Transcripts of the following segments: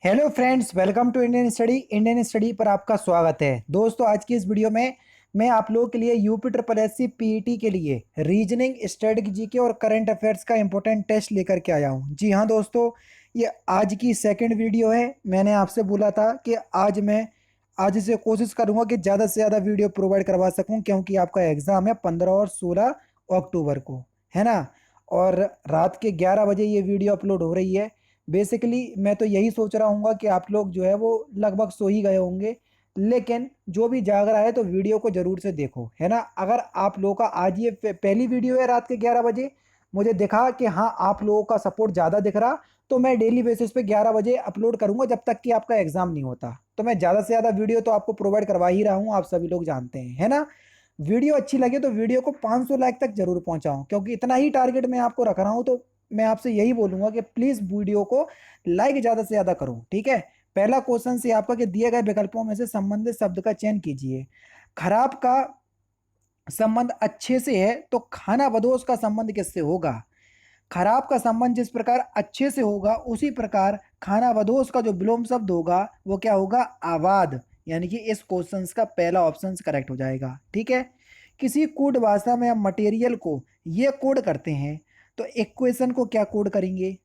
Hello friends, welcome to Indian study पर आपका स्वागत है। दोस्तों, आज की इस वीडियो में मैं आप लोगों के लिए UP triple S C PET के लिए रीजनिंग, स्टैटिक जीके और करंट अफेयर्स का इंपॉर्टेंट टेस्ट लेकर के आया हूं। जी हाँ दोस्तों, ये आज की सेकंड वीडियो है। मैंने आपसे बोला था कि आज से कोशिश करूंगा कि ज़्यादा से ज़्यादा वीडियो प्रोवाइड करवा सकूं, क्योंकि आपका एग्ज़ाम है 15 और 16 अक्टूबर को, है ना। और रात के 11 बजे ये वीडियो अपलोड हो रही है। बेसिकली मैं तो यही सोच रहा हूँ कि आप लोग जो है वो लगभग सो ही गए होंगे, लेकिन जो भी जाग रहा है तो वीडियो को ज़रूर से देखो, है ना। अगर आप लोगों का आज ये पहली वीडियो है रात के 11 बजे, मुझे दिखा कि हाँ आप लोगों का सपोर्ट ज़्यादा दिख रहा, तो मैं डेली बेसिस पे 11 बजे अपलोड करूँगा जब तक कि आपका एग्ज़ाम नहीं होता। तो मैं ज़्यादा से ज़्यादा वीडियो तो आपको प्रोवाइड करवा ही रहा हूँ, आप सभी लोग जानते हैं, है ना। वीडियो अच्छी लगे तो वीडियो को 500 लाइक तक जरूर पहुंचाऊं, क्योंकि इतना ही टारगेट मैं आपको रख रहा हूं। तो मैं आपसे यही बोलूंगा कि प्लीज वीडियो को लाइक ज्यादा से ज्यादा करो, ठीक है। पहला क्वेश्चन से आपका कि दिए गए विकल्पों में से संबंधित शब्द का चयन कीजिए। खराब का संबंध अच्छे से है तो खाना बदोश का संबंध किससे होगा। खराब का संबंध जिस प्रकार अच्छे से होगा, उसी प्रकार खाना बदोश का जो विलोम शब्द होगा वो क्या होगा, आवाद। यानी कि इस क्वेश्चन का पहला ऑप्शन करेक्ट हो जाएगा, ठीक है। किसी कोड भाषा में हम मटेरियल को ये कोड करते हैं, तो इक्वेशन को क्या कोड करेंगे।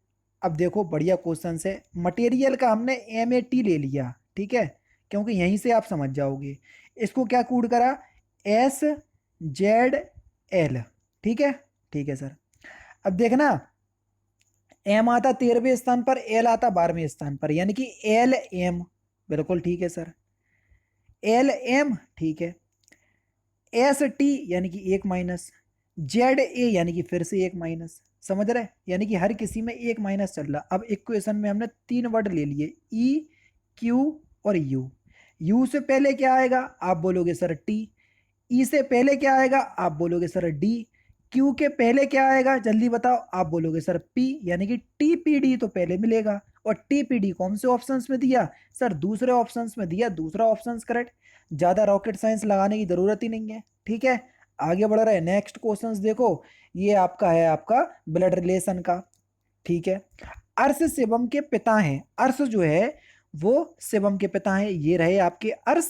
अब देखो, बढ़िया क्वेश्चन है। मटेरियल का हमने MAT ले लिया, ठीक है, क्योंकि यहीं से आप समझ जाओगे। इसको क्या कोड करा, SZL, ठीक है। ठीक है सर। अब देखना, एम आता 13वें स्थान पर, एल आता 12वें स्थान पर, यानी कि LM। बिल्कुल ठीक है सर, LM, ठीक है। ST यानी कि एक माइनस, ZA यानी कि फिर से एक माइनस, समझ रहे, यानी कि हर किसी में एक माइनस चल रहा। अब इक्वेशन में हमने तीन वर्ड ले लिए, EQ और U से पहले क्या आएगा, आप बोलोगे सर T। ई से पहले क्या आएगा, आप बोलोगे सर डी। क्यू के पहले क्या आएगा, जल्दी बताओ, आप बोलोगे सर पी, यानी कि टीपीडी तो पहले मिलेगा। और टीपीडी कौन से ऑप्शंस में दिया, सर दूसरे ऑप्शंस में दिया, दूसरा ऑप्शन करेक्ट। ज्यादा रॉकेट साइंस लगाने की जरूरत ही नहीं है, ठीक है। आगे बढ़ रहे हैं, नेक्स्ट क्वेश्चंस देखो। ये आपका है आपका ब्लड रिलेशन का, ठीक है। अर्श शिवम के पिता हैं, अर्श जो है वो शिवम के पिता हैं, ये रहे आपके अर्श।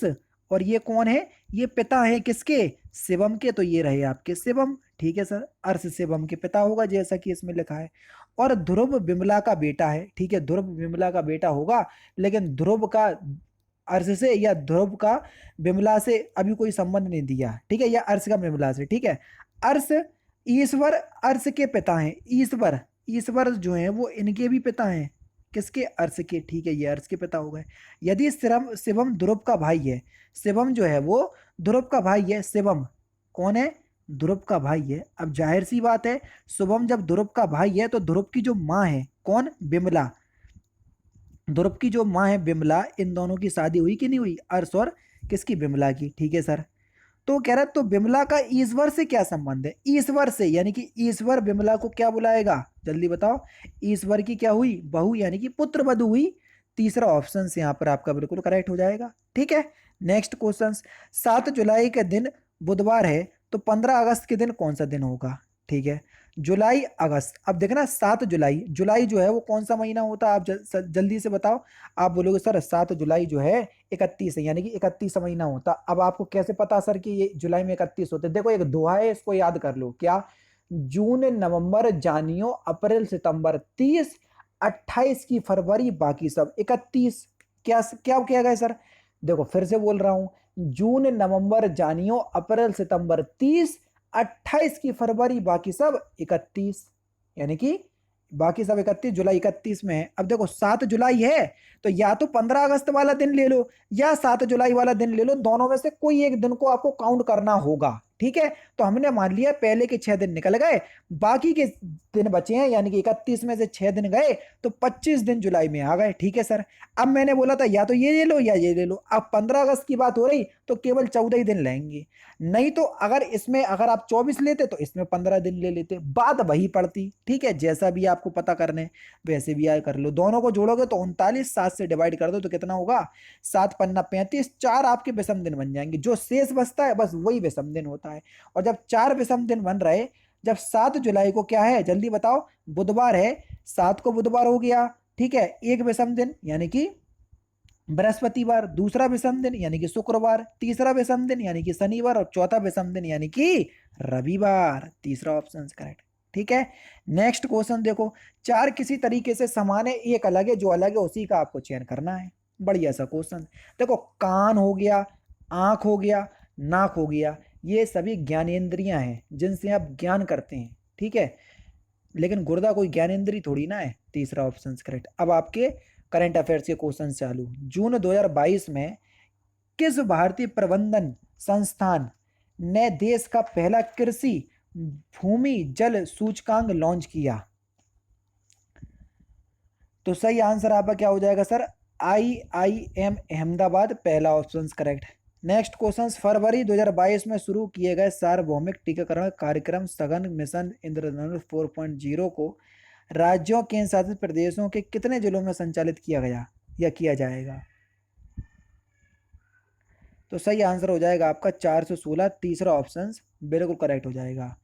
और ये कौन है, ये पिता है किसके, शिवम के, तो ये रहे आपके शिवम, ठीक है सर। अर्श शिवम के पिता होगा जैसा कि इसमें लिखा है। और ध्रुव विमला का बेटा है, ठीक है, ध्रुव विमला का बेटा होगा। लेकिन ध्रुव का अर्श से या ध्रुव का विमला से अभी कोई संबंध नहीं दिया, ठीक है, या अर्श का विमला से, ठीक है। अर्श ईश्वर अर्श के पिता हैं, ईश्वर, ईश्वर जो है वो इनके भी पिता हैं, किसके, अर्श के, ठीक है, ये अर्श के पिता हो गए। यदि शिवम शिवम ध्रुव का भाई है, शिवम जो है वो ध्रुव का भाई है, शिवम कौन है, ध्रुव का भाई है। अब जाहिर सी बात है, शुभम जब ध्रुव का भाई है तो ध्रुव की जो माँ है कौन, बिमला, ध्रुव की जो माँ है बिमला, इन दोनों की शादी हुई कि नहीं हुई, अर्श और किसकी, बिमला की, ठीक है सर। तो कह रहा है, तो बिमला का ईश्वर से क्या संबंध है, ईश्वर से, यानी कि ईश्वर बिमला को क्या बुलाएगा, जल्दी बताओ। ईश्वर की क्या हुई, बहू, यानी कि पुत्र वधू हुई। तीसरा ऑप्शन यहाँ पर आपका बिल्कुल करेक्ट हो जाएगा, ठीक है। नेक्स्ट क्वेश्चन, 7 जुलाई के दिन बुधवार है, तो 15 अगस्त के दिन कौन सा दिन होगा, ठीक है। जुलाई अगस्त, अब देखना 7 जुलाई, जुलाई जो है वो कौन सा महीना होता है, आप जल्दी से बताओ। आप बोलोगे सर 7 जुलाई जो है 31 है, यानी कि 31 महीना होता। अब आपको कैसे पता सर कि ये जुलाई में 31 होते, देखो एक दोहा है, इसको याद कर लो, क्या, जून नवंबर जानियो अप्रैल सितंबर 30, 28 की फरवरी बाकी सब 31। क्या क्या क्या गए सर, देखो फिर से बोल रहा हूं, जून नवंबर जानियो अप्रैल सितंबर 30, 28 की फरवरी बाकी सब 31, यानी कि बाकी सब 31, जुलाई 31 में है। अब देखो 7 जुलाई है, तो या तो 15 अगस्त वाला दिन ले लो या 7 जुलाई वाला दिन ले लो, दोनों में से कोई एक दिन को आपको काउंट करना होगा, ठीक है। तो हमने मान लिया पहले के 6 दिन निकल गए, बाकी के दिन बचे हैं, यानी कि 31 में से 6 दिन गए, तो 25 दिन जुलाई में आ गए, ठीक है सर। अब मैंने बोला था या तो ये ले लो या ये ले लो, अब 15 अगस्त की बात हो रही तो केवल 14 ही दिन लेंगे। नहीं तो अगर आप 24 लेते तो इसमें 15 दिन ले लेते, बात वही पड़ती, ठीक है। जैसा भी आपको पता करने वैसे भी कर लो, दोनों को जोड़ोगे तो 39, 7 से डिवाइड कर दो तो कितना होगा, 7 पन्ना 35, 4 आपके विषम दिन बन जाएंगे, जो शेष बचता है बस वही विषम दिन होता है। और जब 4 विषम दिन बन रहे, जब 7 जुलाई को क्या है जल्दी बताओ, बुधवार है, 7 को बुधवार हो गया, ठीक है, एक विषम दिन, यानी कि बृहस्पतिवार, दूसरा विषम दिन यानी कि शुक्रवार, तीसरा विषम दिन यानी कि शनिवार और चौथा विषम दिन यानी कि रविवार। तीसरा ऑप्शन करेक्ट। ठीक है। नेक्स्ट क्वेश्चन देखो, चार किसी तरीके से समान है, एक अलग है, जो अलग है उसी का आपको चयन करना है। बढ़िया सा क्वेश्चन। देखो, कान हो गया, आंख हो गया, नाक हो गया, ये सभी ज्ञानेंद्रियां हैं जिनसे आप ज्ञान करते हैं। ठीक है। लेकिन गुर्दा कोई ज्ञानेंद्री थोड़ी ना है। तीसरा ऑप्शन करेक्ट। अब आपके करंट अफेयर्स के क्वेश्चन चालू। जून 2022 में किस भारतीय प्रबंधन संस्थान ने देश का पहला कृषि भूमि जल सूचकांक लॉन्च किया? तो सही आंसर आपका क्या हो जाएगा सर? IIM अहमदाबाद, पहला ऑप्शन करेक्ट। नेक्स्ट क्वेश्चन, फरवरी 2022 में शुरू किए गए सार्वभौमिक टीकाकरण कार्यक्रम सघन मिशन इंद्रधनुष 4.0 को राज्यों केंद्र शासित प्रदेशों के कितने जिलों में संचालित किया गया या किया जाएगा? तो सही आंसर हो जाएगा आपका 416, तीसरा ऑप्शन बिल्कुल करेक्ट हो जाएगा।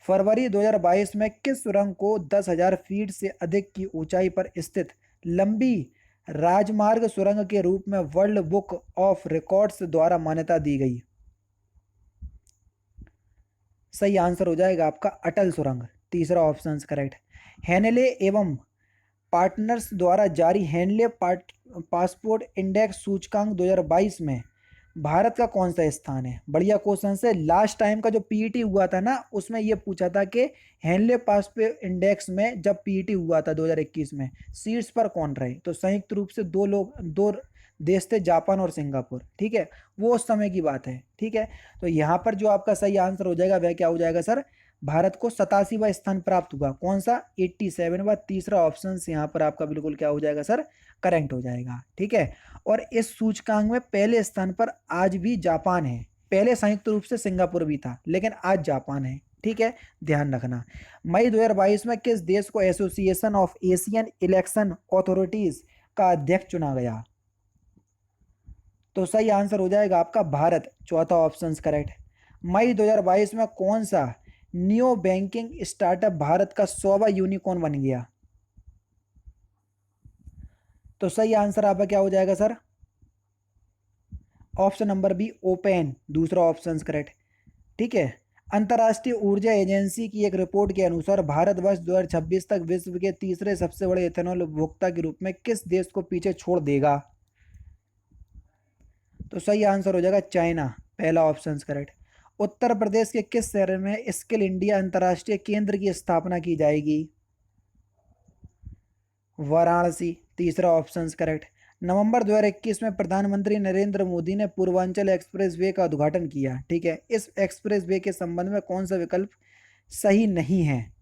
फरवरी 2022 में किस सुरंग को 10,000 फीट से अधिक की ऊंचाई पर स्थित लंबी राजमार्ग सुरंग के रूप में वर्ल्ड बुक ऑफ रिकॉर्ड्स द्वारा मान्यता दी गई? सही आंसर हो जाएगा आपका अटल सुरंग, तीसरा ऑप्शन करेक्ट। हेनले एवं पार्टनर्स द्वारा जारी हेनले पासपोर्ट इंडेक्स सूचकांक 2022 में भारत का कौन सा स्थान है? बढ़िया क्वेश्चन से। लास्ट टाइम का जो पीईटी हुआ था ना, उसमें ये पूछा था कि हेनले पासपोर्ट इंडेक्स में जब पीईटी हुआ था 2021 में, शीर्ष पर कौन रहे? तो संयुक्त रूप से दो देश थे, जापान और सिंगापुर। ठीक है, वो उस समय की बात है। ठीक है, तो यहाँ पर जो आपका सही आंसर हो जाएगा वह क्या हो जाएगा सर? भारत को 87वां स्थान प्राप्त हुआ। कौन सा? 87वां। तीसरा ऑप्शन यहाँ पर आपका बिल्कुल क्या हो जाएगा सर? करेक्ट हो जाएगा। ठीक है। और इस सूचकांक में पहले स्थान पर आज भी जापान है। पहले संयुक्त रूप से सिंगापुर भी था, लेकिन आज जापान है। ठीक है, ध्यान रखना। मई 2022 में किस देश को association of Asian election authorities का अध्यक्ष चुना गया? तो सही आंसर हो जाएगा आपका भारत, चौथा ऑप्शन करेक्ट। मई 2022 में कौन सा न्यू बैंकिंग स्टार्टअप भारत का 100वां यूनिकॉर्न बन गया? तो सही आंसर आपका क्या हो जाएगा sir? Option number B, open, दूसरा ऑप्शन करेक्ट। ठीक है। अंतर्राष्ट्रीय ऊर्जा एजेंसी की एक रिपोर्ट के अनुसार भारत वर्ष 2026 तक विश्व के तीसरे सबसे बड़े इथेनॉल उपभोक्ता के रूप में किस देश को पीछे छोड़ देगा? तो सही आंसर हो जाएगा चाइना, पहला ऑप्शन करेक्ट। उत्तर प्रदेश के किस शहर में स्किल इंडिया अंतर्राष्ट्रीय केंद्र की स्थापना की जाएगी? वाराणसी, तीसरा ऑप्शन करेक्ट। नवंबर 2021 में प्रधानमंत्री नरेंद्र मोदी ने पूर्वांचल एक्सप्रेसवे का उद्घाटन किया। ठीक है, इस एक्सप्रेसवे के संबंध में कौन सा विकल्प सही नहीं है?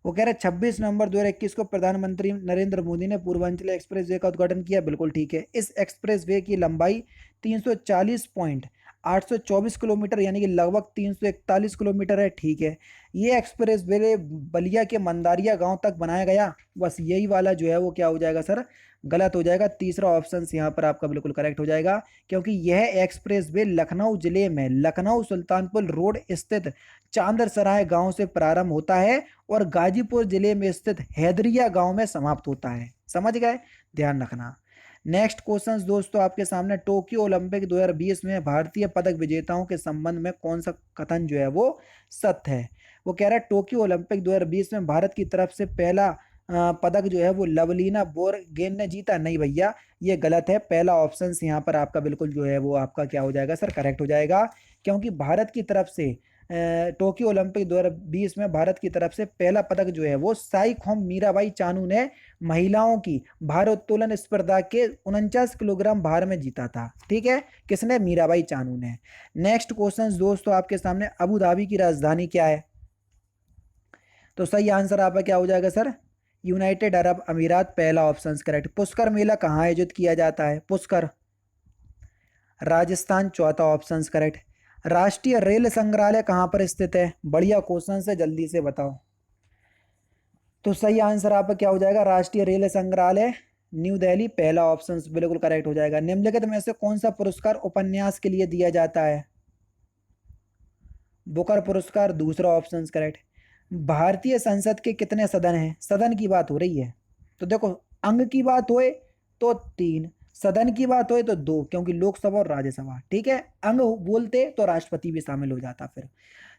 वो कह रहे 26 नवंबर 2021 को प्रधानमंत्री नरेंद्र मोदी ने पूर्वांचल एक्सप्रेसवे का उद्घाटन किया। बिल्कुल ठीक है। इस एक्सप्रेसवे की लंबाई 340.824 किलोमीटर यानी कि लगभग 341 किलोमीटर है। ठीक है, ये एक्सप्रेसवे बलिया के मंदारिया गांव तक बनाया गया। बस यही वाला जो है वो क्या हो जाएगा सर? गलत हो जाएगा। तीसरा ऑप्शन यहाँ पर आपका बिल्कुल करेक्ट हो जाएगा, क्योंकि यह एक्सप्रेसवे लखनऊ जिले में लखनऊ सुल्तानपुर रोड स्थित चांदरसराय गांव से प्रारंभ होता है और गाजीपुर जिले में स्थित हैदरिया गांव में समाप्त होता है। समझ गए? ध्यान रखना। नेक्स्ट क्वेश्चन दोस्तों आपके सामने, टोक्यो ओलंपिक 2020 में भारतीय पदक विजेताओं के संबंध में कौन सा कथन जो है वो सत्य है? वो कह रहा है टोक्यो ओलंपिक 2020 में भारत की तरफ से पहला पदक जो है वो लवलीना बोरगोहेन ने जीता। नहीं भैया, ये गलत है। पहला ऑप्शन यहाँ पर आपका बिल्कुल जो है वो आपका क्या हो जाएगा सर? करेक्ट हो जाएगा, क्योंकि भारत की तरफ से टोक्यो ओलंपिक 2020 में भारत की तरफ से पहला पदक जो है वो साईखोम मीराबाई चानू ने महिलाओं की भारोत्तोलन स्पर्धा के 49 किलोग्राम भार में जीता था। ठीक है, किसने? मीराबाई चानू ने। नेक्स्ट क्वेश्चन दोस्तों आपके सामने, अबू धाबी की राजधानी क्या है? तो सही आंसर आपका क्या हो जाएगा सर? यूनाइटेड अरब अमीरात, पहला ऑप्शन करेक्ट। पुष्कर मेला कहाँ आयोजित किया जाता है? पुष्कर, राजस्थान, चौथा ऑप्शन करेक्ट। राष्ट्रीय रेल संग्रहालय कहाँ पर स्थित है? बढ़िया क्वेश्चन से, जल्दी से बताओ। तो सही आंसर आपका क्या हो जाएगा? राष्ट्रीय रेल संग्रहालय न्यू दिल्ली, पहला ऑप्शन बिल्कुल करेक्ट हो जाएगा। निम्नलिखित में से कौन सा पुरस्कार उपन्यास के लिए दिया जाता है? बुकर पुरस्कार, दूसरा ऑप्शन करेक्ट। भारतीय संसद के कितने सदन हैं? सदन की बात हो रही है, तो देखो अंग की बात होए तो 3, सदन की बात हो तो दो, क्योंकि लोकसभा और राज्यसभा। ठीक है, अंग बोलते तो राष्ट्रपति भी शामिल हो जाता। फिर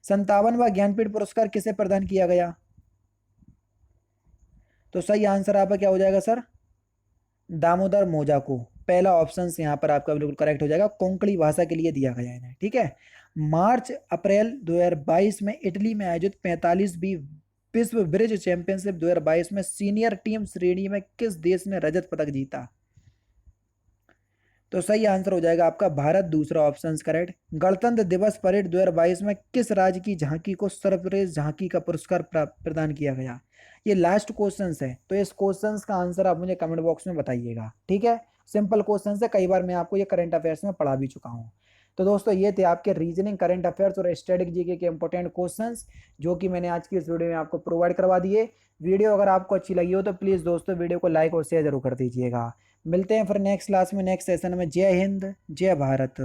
57वां ज्ञानपीठ पुरस्कार किसे प्रदान किया गया? तो सही आंसर आपका क्या हो जाएगा सर? दामोदर मोजा को। पहला ऑप्शन यहाँ पर आपका बिल्कुल करेक्ट हो जाएगा, कोंकणी भाषा के लिए दिया गया है। ठीक है। मार्च अप्रैल 2022 में इटली में आयोजित 45वीं विश्व ब्रिज चैंपियनशिप 2022 में सीनियर टीम श्रेणी में किस देश ने रजत पदक जीता? तो सही आंसर हो जाएगा आपका भारत, दूसरा ऑप्शन करेक्ट। गणतंत्र दिवस परेड 2022 में किस राज्य की झांकी को सर्वश्रेष्ठ झांकी का पुरस्कार प्रदान किया गया? ये लास्ट क्वेश्चन है, तो इस क्वेश्चन का आंसर आप मुझे कमेंट बॉक्स में बताइएगा। ठीक है, सिंपल क्वेश्चन है, कई बार मैं आपको ये करंट अफेयर्स में पढ़ा भी चुका हूँ। तो दोस्तों ये थे आपके रीजनिंग, करंट अफेयर्स और स्टैटिक जीके के इंपॉर्टेंट क्वेश्चंस जो कि मैंने आज की इस वीडियो में आपको प्रोवाइड करवा दिए। वीडियो अगर आपको अच्छी लगी हो तो प्लीज़ दोस्तों वीडियो को लाइक और शेयर जरूर कर दीजिएगा। मिलते हैं फिर नेक्स्ट क्लास में, नेक्स्ट सेशन में। जय हिंद, जय भारत।